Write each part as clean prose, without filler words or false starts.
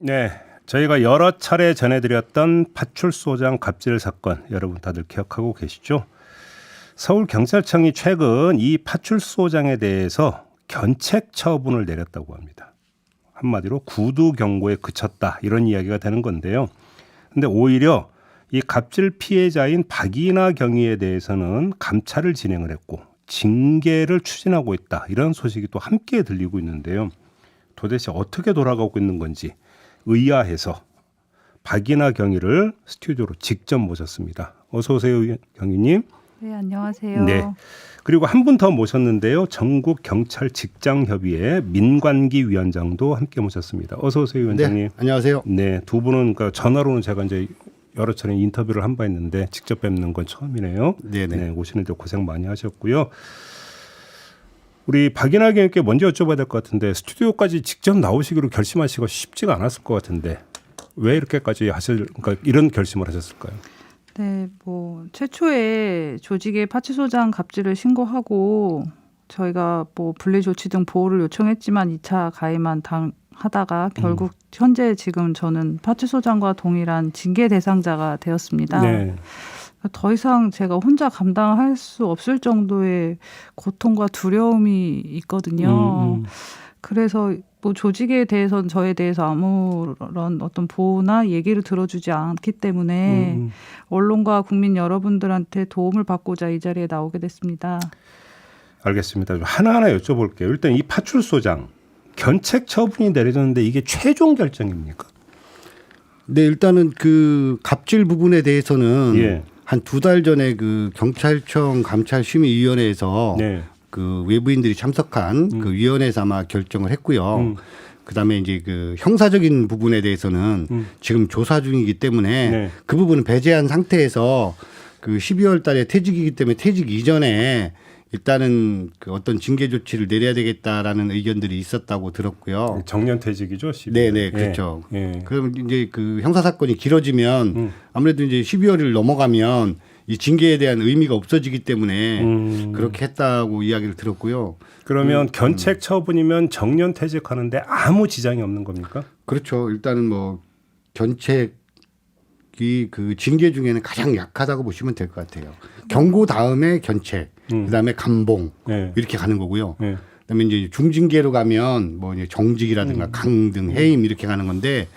네, 저희가 여러 차례 전해드렸던 파출소장 갑질 사건 여러분 다들 기억하고 계시죠? 서울경찰청이 최근 이 파출소장에 대해서 견책 처분을 내렸다고 합니다. 한마디로 구두 경고에 그쳤다 이런 이야기가 되는 건데요. 근데 오히려 이 갑질 피해자인 박이나 경위에 대해서는 감찰을 진행을 했고 징계를 추진하고 있다 이런 소식이 또 함께 들리고 있는데요. 도대체 어떻게 돌아가고 있는 건지 의아해서 박이나 경위를 스튜디오로 직접 모셨습니다. 어서 오세요, 경위님. 네, 안녕하세요. 네. 그리고 한 분 더 모셨는데요. 전국 경찰 직장협의회 민관기 위원장도 함께 모셨습니다. 어서 오세요, 위원장님. 네, 안녕하세요. 네, 두 분은 그러니까 전화로는 제가 이제 여러 차례 인터뷰를 한 바 있는데 직접 뵙는 건 처음이네요. 네네. 네, 오시는데 고생 많이 하셨고요. 우리 박이나 경위께 먼저 여쭤봐야 될 것 같은데 스튜디오까지 직접 나오시기로 결심하시고 쉽지가 않았을 것 같은데 왜 이렇게까지 그러니까 이런 결심을 하셨을까요? 네, 최초에 조직의 파출소장 갑질을 신고하고 저희가 분리 조치 등 보호를 요청했지만 2차 가해만 하다가 결국 현재 지금 저는 파출소장과 동일한 징계 대상자가 되었습니다. 네. 더 이상 제가 혼자 감당할 수 없을 정도의 고통과 두려움이 있거든요. 그래서 조직에 대해서는 저에 대해서 아무런 어떤 보호나 얘기를 들어주지 않기 때문에 언론과 국민 여러분들한테 도움을 받고자 이 자리에 나오게 됐습니다. 알겠습니다. 좀 하나하나 여쭤볼게요. 일단 이 파출소장 견책 처분이 내려졌는데 이게 최종 결정입니까? 네, 일단은 그 갑질 부분에 대해서는 예. 한 2달 전에 그 경찰청 감찰심의위원회에서 네. 그 외부인들이 참석한 그 위원회에서 아마 결정을 했고요. 그다음에 이제 그 형사적인 부분에 대해서는 지금 조사 중이기 때문에 네. 그 부분은 배제한 상태에서 그 12월 달에 퇴직이기 때문에 퇴직 이전에 일단은 그 어떤 징계 조치를 내려야 되겠다라는 의견들이 있었다고 들었고요. 정년퇴직이죠. 12월. 네네, 그렇죠. 예. 그럼 이제 그 형사 사건이 길어지면 아무래도 이제 12월을 넘어가면 이 징계에 대한 의미가 없어지기 때문에 그렇게 했다고 이야기를 들었고요. 그러면 견책 처분이면 정년퇴직하는데 아무 지장이 없는 겁니까? 그렇죠. 일단은 뭐 견책이 그 징계 중에는 가장 약하다고 보시면 될 것 같아요. 경고 다음에 견책, 그다음에 감봉 네. 이렇게 가는 거고요. 네. 그다음에 이제 중징계로 가면 뭐 이제 정직이라든가 강등, 해임 이렇게 가는 건데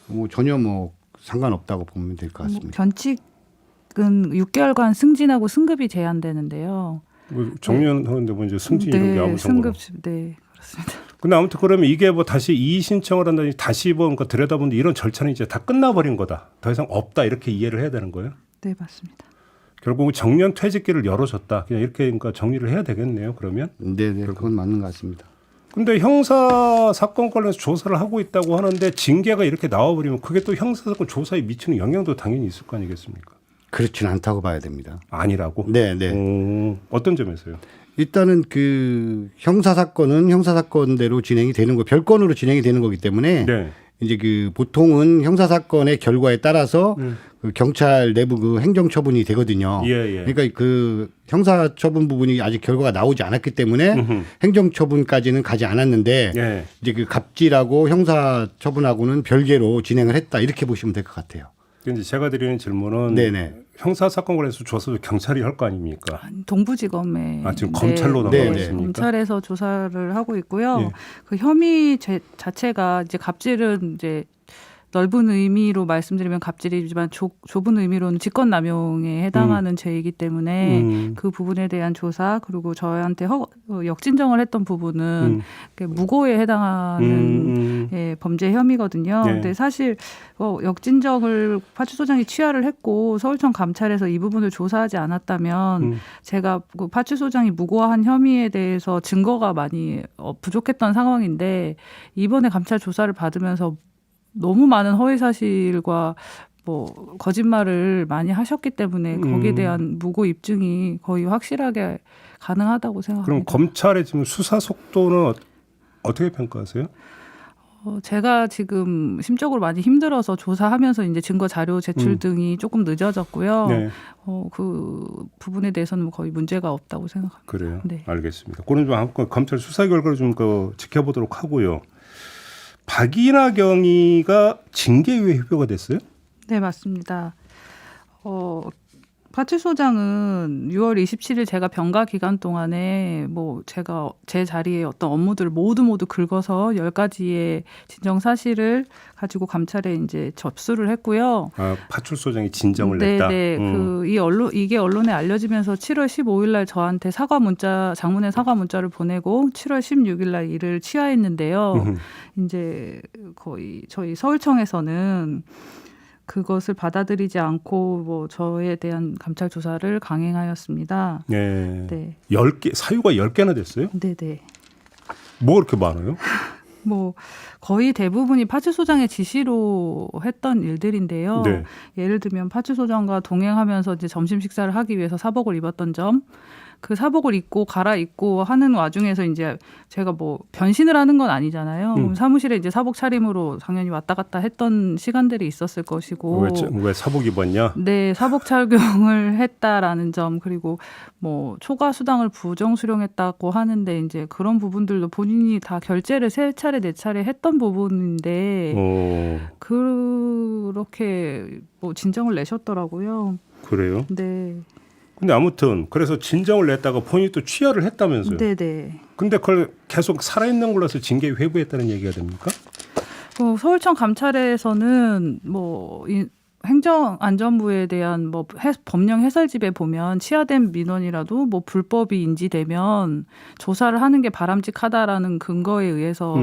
뭐 전혀 뭐 상관없다고 보면 될 것 같습니다. 견칙은 6개월간 승진하고 승급이 제한되는데요. 뭐 정년하는데 뭐 이제 승진 이런 게 아무 상관 없어요. 네, 그렇습니다. 근데 아무튼 그러면 이게 뭐 다시 이의 신청을 한다든지 다시 그러니까 들여다보는데 이런 절차는 이제 다 끝나버린 거다. 더 이상 없다 이렇게 이해를 해야 되는 거예요. 네, 맞습니다. 결국 정년 퇴직기를 열어줬다. 그냥 이렇게 그러니까 정리를 해야 되겠네요. 그러면. 네네, 그건 맞는 것 같습니다. 근데 형사 사건 관련해서 조사를 하고 있다고 하는데 징계가 이렇게 나와버리면 그게 또 형사 사건 조사에 미치는 영향도 당연히 있을 거 아니겠습니까? 그렇지는 않다고 봐야 됩니다. 아니라고? 네. 어떤 점에서요? 일단은 그 형사 사건은 형사 사건대로 진행이 되는 거, 별건으로 진행이 되는 거기 때문에 네. 이제 그 보통은 형사 사건의 결과에 따라서 그 경찰 내부 그 행정 처분이 되거든요. 예. 그러니까 그 형사 처분 부분이 아직 결과가 나오지 않았기 때문에 행정 처분까지는 가지 않았는데 예. 이제 그 갑질하고 형사 처분하고는 별개로 진행을 했다 이렇게 보시면 될 것 같아요. 근데 제가 드리는 질문은 네네. 형사 사건 관련해서 조사도 경찰이 할 거 아닙니까? 동부지검에 지금 검찰로 넘어가 네네. 있습니까? 검찰에서 조사를 하고 있고요. 예. 그 혐의 자체가 이제 갑질은 이제 넓은 의미로 말씀드리면 갑질이지만 좁은 의미로는 직권남용에 해당하는 죄이기 때문에 그 부분에 대한 조사 그리고 저희한테 역진정을 했던 부분은 무고에 해당하는 예, 범죄 혐의거든요. 네. 근데 사실 역진정을 파출소장이 취하를 했고 서울청 감찰에서 이 부분을 조사하지 않았다면 제가 그 파출소장이 무고한 혐의에 대해서 증거가 많이 부족했던 상황인데 이번에 감찰 조사를 받으면서 너무 많은 허위 사실과 거짓말을 많이 하셨기 때문에 거기에 대한 무고 입증이 거의 확실하게 가능하다고 생각합니다. 그럼 검찰의 지금 수사 속도는 어떻게 평가하세요? 제가 지금 심적으로 많이 힘들어서 조사하면서 이제 증거 자료 제출 등이 조금 늦어졌고요. 네. 그 부분에 대해서는 거의 문제가 없다고 생각합니다. 그래요. 네. 알겠습니다. 그런 좀 검찰 수사 결과를 좀 지켜보도록 하고요. 박이나 경위가 징계유예 회부가 됐어요? 네, 맞습니다. 파출소장은 6월 27일 제가 병가 기간 동안에 뭐 제가 제 자리에 어떤 업무들을 모두 긁어서 10가지의 진정 사실을 가지고 감찰에 이제 접수를 했고요. 아, 파출소장이 진정을 냈다. 네, 이게 언론에 알려지면서 7월 15일 날 저한테 장문의 사과 문자를 보내고 7월 16일 날 이를 취하했는데요. 이제 거의 저희 서울청에서는 그것을 받아들이지 않고 뭐 저에 대한 감찰 조사를 강행하였습니다. 네. 네. 10개 사유가 10개나 됐어요? 네, 네. 뭐 그렇게 많아요? 뭐 거의 대부분이 파출소장의 지시로 했던 일들인데요. 네. 예를 들면 파출소장과 동행하면서 이제 점심 식사를 하기 위해서 사복을 입었던 점, 그 사복을 입고 갈아입고 하는 와중에서 이제 제가 뭐 변신을 하는 건 아니잖아요. 그럼 사무실에 이제 사복 차림으로 당연히 왔다 갔다 했던 시간들이 있었을 것이고. 왜 사복 입었냐? 네, 사복 착용을 했다라는 점, 그리고 뭐 초과 수당을 부정 수령했다고 하는데 이제 그런 부분들도 본인이 다 결제를 3차례 4차례 했던 부분인데 그렇게 뭐 진정을 내셨더라고요. 그래요? 네. 근데 아무튼 그래서 진정을 냈다가 본인이 또 취하를 했다면서요? 네네. 근데 그걸 계속 살아있는 걸로서 징계 회부했다는 얘기가 됩니까? 서울청 감찰에서는 뭐 행정안전부에 대한 뭐 법령 해설집에 보면 취하된 민원이라도 뭐 불법이 인지되면 조사를 하는 게 바람직하다라는 근거에 의해서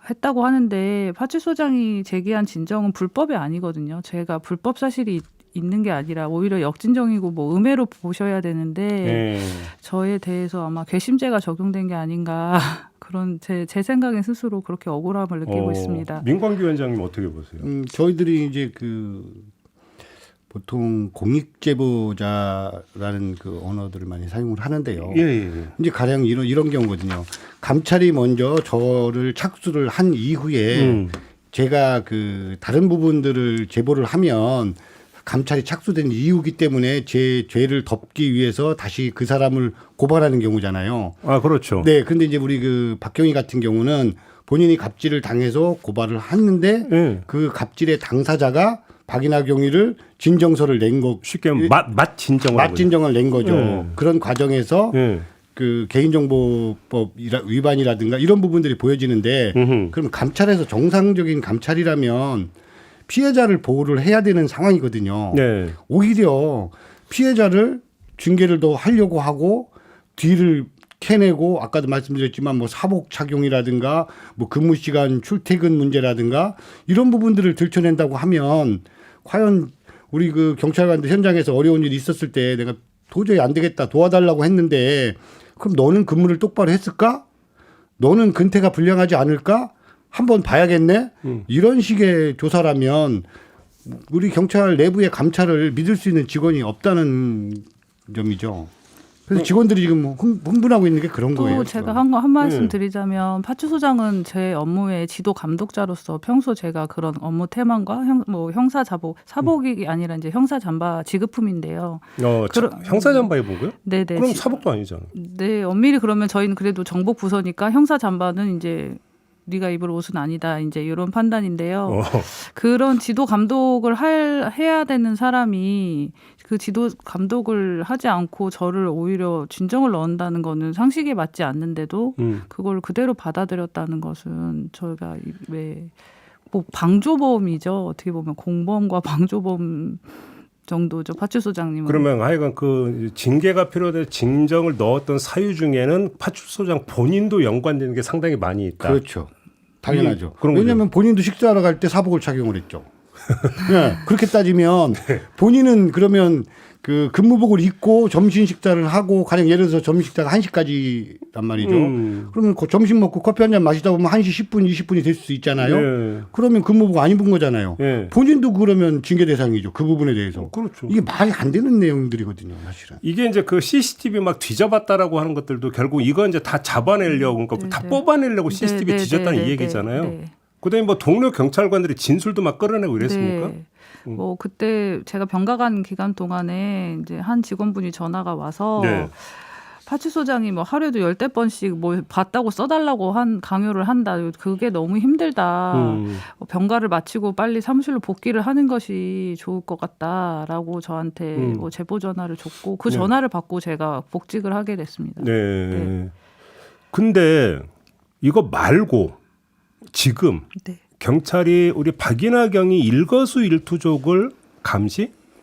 했다고 하는데 파출소장이 제기한 진정은 불법이 아니거든요. 제가 불법 사실이 있는 게 아니라 오히려 역진정이고 뭐 음해로 보셔야 되는데 저에 대해서 아마 괘씸죄가 적용된 게 아닌가 그런 제 생각엔 스스로 그렇게 억울함을 느끼고 있습니다. 민광기 위원장님 어떻게 보세요? 저희들이 이제 보통 공익제보자라는 그 언어들을 많이 사용을 하는데요. 예. 이제 가령 이런 경우거든요. 감찰이 먼저 저를 착수를 한 이후에 제가 그 다른 부분들을 제보를 하면 감찰이 착수된 이유기 때문에 제 죄를 덮기 위해서 다시 그 사람을 고발하는 경우잖아요. 아, 그렇죠. 네. 근데 이제 우리 그 박경희 같은 경우는 본인이 갑질을 당해서 고발을 했는데 그 갑질의 당사자가 박이나 경위를 진정서를 낸 거. 쉽게 맛 진정을 낸 거죠. 그런 과정에서 그 개인정보법 위반이라든가 이런 부분들이 보여지는데 그럼 감찰에서 정상적인 감찰이라면 피해자를 보호를 해야 되는 상황이거든요. 네. 오히려 피해자를 징계를 더 하려고 하고 뒤를 캐내고 아까도 말씀드렸지만 뭐 사복 착용이라든가 뭐 근무 시간 출퇴근 문제라든가 이런 부분들을 들춰낸다고 하면 과연 우리 그 경찰관들 현장에서 어려운 일이 있었을 때 내가 도저히 안 되겠다 도와달라고 했는데 그럼 너는 근무를 똑바로 했을까? 너는 근태가 불량하지 않을까? 한번 봐야겠네. 이런 식의 조사라면 우리 경찰 내부의 감찰을 믿을 수 있는 직원이 없다는 점이죠. 그래서 직원들이 지금 흥분하고 있는 게 그런 거예요. 또 제가 한 말씀 드리자면 파출소장은 제 업무의 지도 감독자로서 평소 제가 그런 업무 태만과 형사 사복이 아니라 이제 형사 잠바 지급품인데요. 형사 잠바 입은 거요? 네네. 그럼 사복도 아니잖아. 네, 엄밀히 그러면 저희는 그래도 정복 부서니까 형사 잠바는 이제 네가 입을 옷은 아니다. 이제 이런 판단인데요. 그런 지도 감독을 해야 되는 사람이 그 지도 감독을 하지 않고 저를 오히려 진정을 넣는다는 거는 상식에 맞지 않는데도 그걸 그대로 받아들였다는 것은 저희가 왜 뭐 방조범이죠. 어떻게 보면 공범과 방조범 정도죠. 파출소장님은. 그러면 하여간 그 징계가 필요돼 진정을 넣었던 사유 중에는 파출소장 본인도 연관되는 게 상당히 많이 있다. 그렇죠. 당연하죠. 왜냐하면 본인도 식사하러 갈 때 사복을 착용을 했죠. 네, 그렇게 따지면 본인은 그러면 그 근무복을 입고 점심 식사를 하고 가령 예를 들어서 점심 식사가 1시까지란 말이죠. 그러면 점심 먹고 커피 한 잔 마시다 보면 1시 10분, 20분이 될 수 있잖아요. 네. 그러면 근무복 안 입은 거잖아요. 네. 본인도 그러면 징계 대상이죠. 그 부분에 대해서. 그렇죠. 이게 말이 안 되는 내용들이거든요, 사실은. 이게 이제 그 CCTV 막 뒤져봤다라고 하는 것들도 결국 이거 이제 다 잡아내려고 그러니까 다 뽑아내려고 CCTV 뒤졌다는 이 얘기잖아요. 그다음에 뭐 동료 경찰관들이 진술도 막 끌어내고 이랬습니까? 네. 뭐 그때 제가 병가 간 기간 동안에 이제 한 직원분이 전화가 와서 파출소장이 뭐 하루에도 10번씩 뭐 봤다고 써달라고 강요를 한다. 그게 너무 힘들다. 병가를 마치고 빨리 사무실로 복귀를 하는 것이 좋을 것 같다라고 저한테 뭐 제보 전화를 줬고 그 전화를 받고 제가 복직을 하게 됐습니다. 네. 근데 이거 말고 지금 네. 경찰이 우리 박이나 경위 일거수일투족을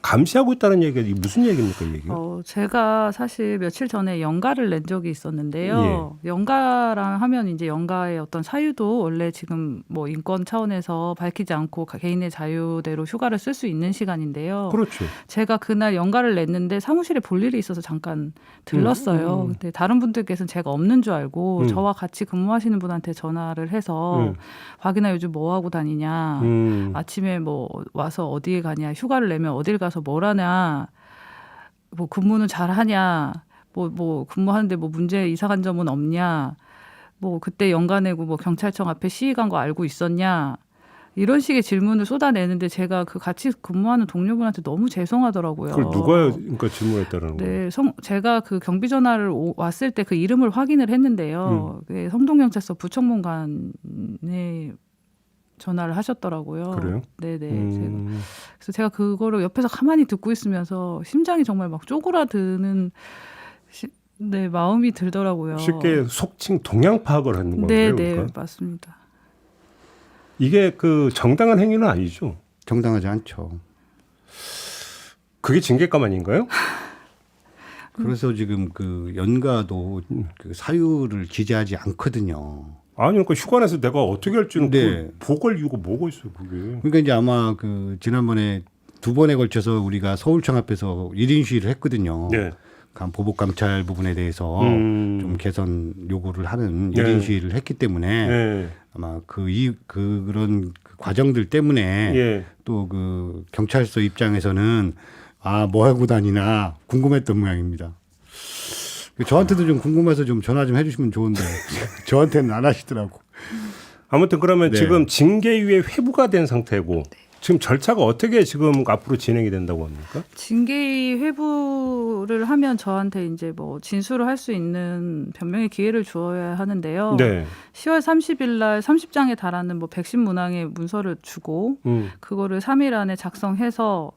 감시하고 있다는 얘기가 이게 무슨 얘기입니까, 이 얘기가? 제가 사실 며칠 전에 연가를 낸 적이 있었는데요. 연가랑 하면 이제 연가의 어떤 사유도 원래 지금 뭐 인권 차원에서 밝히지 않고 개인의 자유대로 휴가를 쓸 수 있는 시간인데요. 그렇죠. 제가 그날 연가를 냈는데 사무실에 볼 일이 있어서 잠깐 들렀어요. 근데 다른 분들께서는 제가 없는 줄 알고 저와 같이 근무하시는 분한테 전화를 해서 박이나 요즘 뭐 하고 다니냐, 아침에 뭐 와서 어디에 가냐, 휴가를 내면 어딜 가서 뭘 하냐, 뭐 근무는 잘 하냐, 뭐 근무하는데 뭐 문제 이상한 점은 없냐, 뭐 그때 연가 내고 뭐 경찰청 앞에 시위 간 거 알고 있었냐, 이런 식의 질문을 쏟아내는데 제가 그 같이 근무하는 동료분한테 너무 죄송하더라고요. 그걸 누가 그러니까 질문했다는 거예요? 네, 제가 그 경비 전화를 왔을 때 그 이름을 확인을 했는데요. 성동경찰서 부청문관에 전화를 하셨더라고요. 그래요? 네네. 그래서 제가 그거를 옆에서 가만히 듣고 있으면서 심장이 정말 막 쪼그라드는 마음이 들더라고요. 쉽게 속칭 동향 파악을 하는 거예요. 네네, 그러니까? 맞습니다. 이게 그 정당한 행위는 아니죠. 정당하지 않죠. 그게 징계감 아닌가요? 그래서 지금 그 연가도 그 사유를 기재하지 않거든요. 아니, 그러니까 휴가 내서 내가 어떻게 할지는 네. 보고할 이유가 뭐가 있어요, 그게. 그러니까 이제 아마 그 지난번에 2번에 걸쳐서 우리가 서울청 앞에서 1인 시위를 했거든요. 네. 보복 감찰 부분에 대해서 좀 개선 요구를 하는 네. 1인 시위를 했기 때문에 네. 아마 그런 과정들 때문에 예. 또 그 경찰서 입장에서는 뭐 하고 다니나 궁금했던 모양입니다. 저한테도 좀 궁금해서 좀 전화 좀 해주시면 좋은데 저한테는 안 하시더라고. 아무튼 그러면 네. 지금 징계위에 회부가 된 상태고 지금 절차가 어떻게 지금 앞으로 진행이 된다고 합니까? 징계위 회부를 하면 저한테 이제 뭐 진술을 할 수 있는 변명의 기회를 주어야 하는데요. 네. 10월 30일 날 30장에 달하는 뭐 110문항의 문서를 주고 그거를 3일 안에 작성해서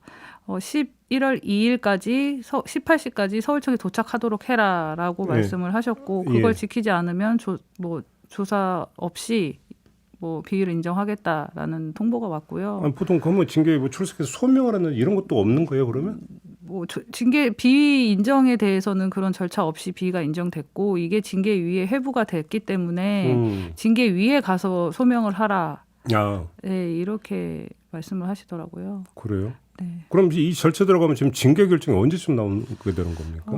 11월 2일까지 18시까지 서울청에 도착하도록 해라라고 네. 말씀을 하셨고 그걸 예. 지키지 않으면 조사 없이 뭐 비위를 인정하겠다라는 통보가 왔고요. 아니, 보통 그러면 징계위 뭐 출석해서 소명을 하는 이런 것도 없는 거예요, 그러면? 뭐 징계 비위 인정에 대해서는 그런 절차 없이 비위가 인정됐고 이게 징계위에 회부가 됐기 때문에 징계위에 가서 소명을 하라. 아, 네, 이렇게 말씀을 하시더라고요. 그래요? 네. 그럼 이 절차 들어가면 지금 징계 결정이 언제쯤 나오게 되는 겁니까?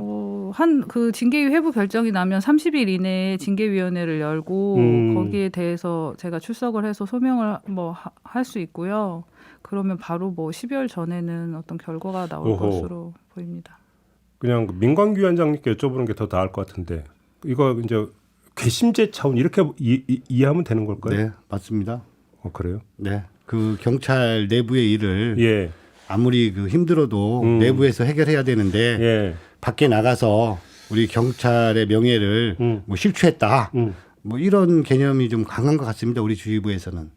그 징계위 회부 결정이 나면 30일 이내에 징계위원회를 열고 거기에 대해서 제가 출석을 해서 소명을 뭐 할 수 있고요. 그러면 바로 뭐 12월 전에는 어떤 결과가 나올 오호. 것으로 보입니다. 그냥 민광규 위원장님께 여쭤보는 게 더 나을 것 같은데 이거 이제 괘씸죄 차원 이렇게 이해하면 되는 걸까요? 네, 맞습니다. 그래요? 네, 그 경찰 내부의 일을 예. 아무리 그 힘들어도 내부에서 해결해야 되는데 예. 밖에 나가서 우리 경찰의 명예를 뭐 실추했다. 뭐 이런 개념이 좀 강한 것 같습니다. 우리 주의부에서는.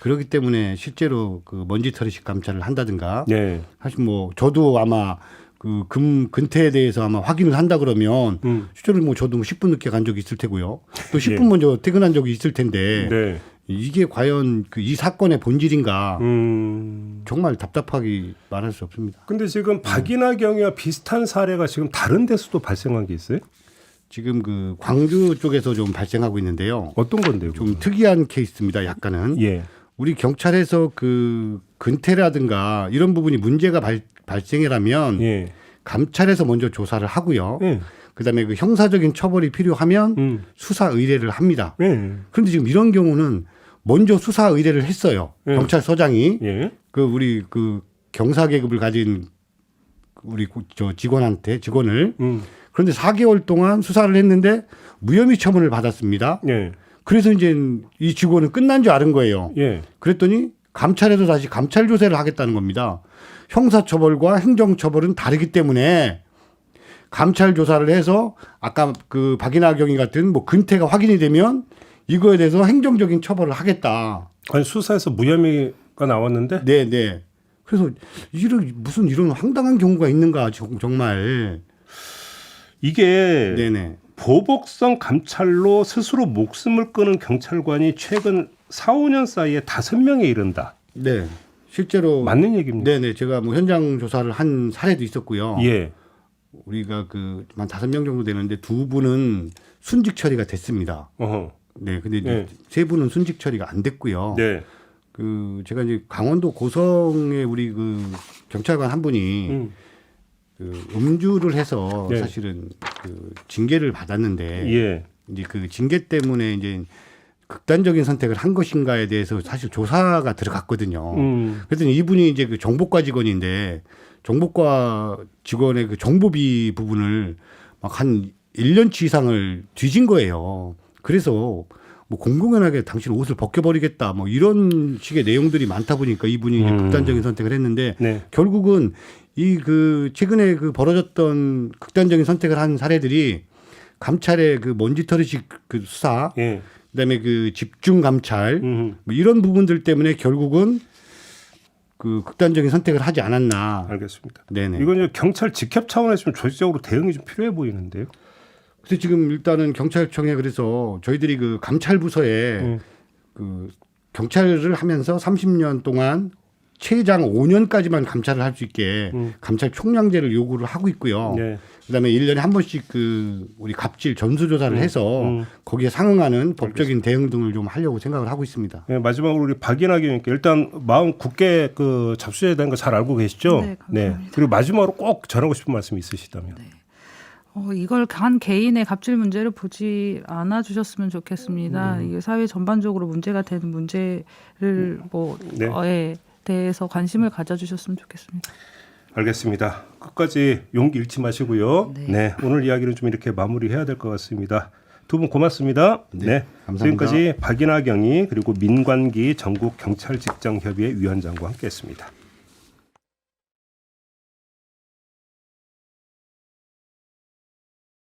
그렇기 때문에 실제로 그 먼지털이식 감찰을 한다든가 예. 사실 뭐 저도 아마 그 근태에 대해서 아마 확인을 한다 그러면 실제로 뭐 저도 10분 늦게 간 적이 있을 테고요. 또 10분 예. 먼저 퇴근한 적이 있을 텐데 네. 이게 과연 그 이 사건의 본질인가 음. 정말 답답하게 말할 수 없습니다. 근데 지금 박이나 경위와 비슷한 사례가 지금 다른 데서도 발생한 게 있어요? 지금 그 광주 쪽에서 좀 발생하고 있는데요. 어떤 건데요? 좀 특이한 케이스입니다. 약간은. 예. 우리 경찰에서 그 근태라든가 이런 부분이 문제가 발생이라면 예. 감찰에서 먼저 조사를 하고요. 예. 그다음에 그 형사적인 처벌이 필요하면 수사 의뢰를 합니다. 예. 그런데 지금 이런 경우는 먼저 수사 의뢰를 했어요. 예. 경찰서장이 예. 그 우리 그 경사 계급을 가진 우리 직원을 그런데 4개월 동안 수사를 했는데 무혐의 처분을 받았습니다. 예. 그래서 이제 이 직원은 끝난 줄 아는 거예요. 예. 그랬더니 감찰에서 다시 감찰 조사를 하겠다는 겁니다. 형사처벌과 행정처벌은 다르기 때문에 감찰 조사를 해서 아까 그 박이나 경위 같은 뭐 근태가 확인이 되면 이거에 대해서 행정적인 처벌을 하겠다. 아니 수사에서 무혐의가 나왔는데 네, 네. 그래서 무슨 이런 황당한 경우가 있는가 정말. 이게 네네. 보복성 감찰로 스스로 목숨을 끊은 경찰관이 최근 4, 5년 사이에 5명에 이른다. 네. 실제로 맞는 얘기입니다. 네네. 제가 뭐 현장 조사를 한 사례도 있었고요. 예. 우리가 그 한 5명 정도 되는데 2분은 순직 처리가 됐습니다. 어허. 네. 근데 이제 네. 3분은 순직 처리가 안 됐고요. 네. 그 제가 이제 강원도 고성에 우리 그 경찰관 한 분이 그 음주를 해서 네. 사실은 그 징계를 받았는데 예. 이제 그 징계 때문에 이제 극단적인 선택을 한 것인가에 대해서 사실 조사가 들어갔거든요. 그랬더니 이분이 이제 그 정보과 직원인데 정보과 직원의 그 정보비 부분을 막 한 1년치 이상을 뒤진 거예요. 그래서 뭐 공공연하게 당신 옷을 벗겨버리겠다 뭐 이런 식의 내용들이 많다 보니까 이분이 이제 극단적인 선택을 했는데 네. 결국은 이 그 최근에 그 벌어졌던 극단적인 선택을 한 사례들이 감찰의 그 먼지털이식 그 수사, 예. 그다음에 그 집중 감찰 뭐 이런 부분들 때문에 결국은 그 극단적인 선택을 하지 않았나. 알겠습니다. 네네. 이건 이제 경찰 직협 차원에서 좀 조직적으로 대응이 좀 필요해 보이는데요. 그래서 지금 일단은 경찰청에 그래서 저희들이 그 감찰 부서에 그 경찰을 하면서 30년 동안 최장 5년까지만 감찰을 할 수 있게 감찰 총량제를 요구를 하고 있고요. 네. 그다음에 1년에 한 번씩 그 우리 갑질 전수조사를 해서 거기에 상응하는 법적인 대응 등을 좀 하려고 생각을 하고 있습니다. 네, 마지막으로 우리 박인하 교수님께 일단 마음 굳게 그 잡수해야 되는 거 잘 알고 계시죠? 네, 감사합니다. 그리고 마지막으로 꼭 전하고 싶은 말씀 있으시다면. 이걸 한 개인의 갑질 문제를 보지 않아 주셨으면 좋겠습니다. 이게 사회 전반적으로 문제가 되는 문제를 네. 에 대해서 관심을 가져주셨으면 좋겠습니다. 알겠습니다. 끝까지 용기 잃지 마시고요. 네. 네, 오늘 이야기는 좀 이렇게 마무리해야 될 것 같습니다. 두 분 고맙습니다. 네, 감사합니다. 지금까지 박인하 경위 그리고 민관기 전국 경찰직장협의회 위원장과 함께했습니다.